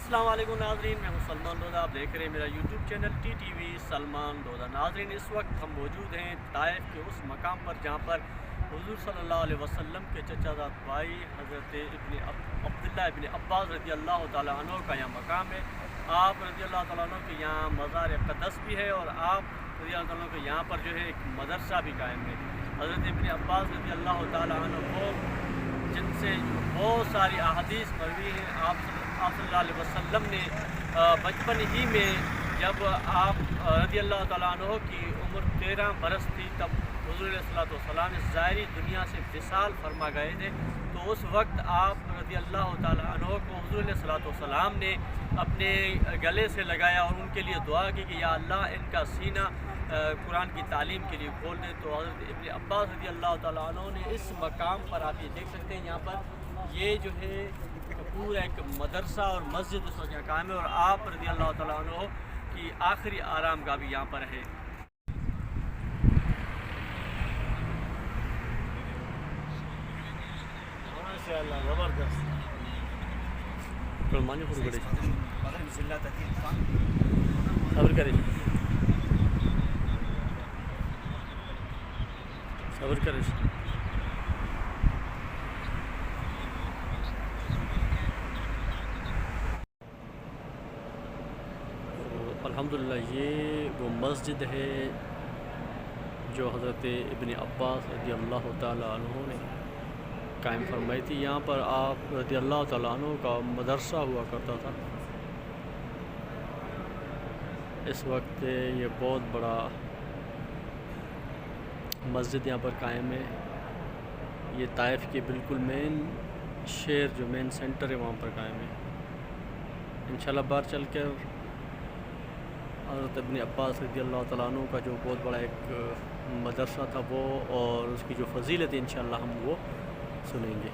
السلام علیکم ناظرین، میں ہوں سلمان دودہ. آپ دیکھ رہے ہیں میرا YouTube channel T T V Salman دودہ. ناظرین، اس وقت ہم موجود ہیں طائف کے اس مقام پر جہاں پر حضور صلی اللہ علیہ وسلم کے چچا زاد بھائی حضرت عبداللہ ابن عباس رضی اللہ تعالیٰ عنہ کا یہاں مقام ہے. آپ رضی اللہ تعالیٰ عنہ کے یہاں مزار اقدس بھی ہے، اور آپ رضی اللہ تعالیٰ عنہ کے یہاں پر جو ہے ایک مدرسہ بھی قائم ہے. حضرت ابن عباس رضی اللہ تعالیٰ عنہ وہ جن سے بہت ساری احادیث مروی ہیں. آپ صلی اللہ علیہ وسلم نے بچپن ہی میں جب آپ رضی اللہ تعالیٰ عنہ کی عمر 13 برس تھی، تب حضور علیہ الصلوۃ والسلام نے ظاہری دنیا سے وصال فرما گئے تھے. تو اس وقت آپ رضی اللہ تعالیٰ عنہ کو حضور علیہ الصلوۃ والسلام نے اپنے گلے سے لگایا اور ان کے لیے دعا کی کہ یا اللہ ان کا سینہ قرآن کی تعلیم کے لیے کھول دیں. تو حضرت ابن عباس رضی اللہ تعالیٰ عنہ نے اس مقام پر آپ یہ دیکھ سکتے ہیں، یہاں پر یہ جو ہے پورا ایک مدرسہ اور مسجد اس وقت یہاں قائم ہے، اور آپ رضی اللہ تعالیٰ عنہ کی آخری آرام گاہ بھی یہاں پر ہے. زبردست صبر کرے صبر کرے. الحمدللہ یہ وہ مسجد ہے جو حضرت ابن عباس رضی اللہ تعالیٰ عنہ نے قائم فرمائی تھی. یہاں پر آپ رضی اللہ تعالیٰ عنہ کا مدرسہ ہوا کرتا تھا. اس وقت یہ بہت بڑا مسجد یہاں پر قائم ہے. یہ طائف کے بالکل مین شہر جو مین سینٹر ہے وہاں پر قائم ہے. انشاءاللہ باہر چل کر حضرت ابن عباس رضی اللہ تعالیٰ عنہ کا جو بہت بڑا ایک مدرسہ تھا وہ اور اس کی جو فضیلت ہے انشاءاللہ ہم وہ سنیں گے.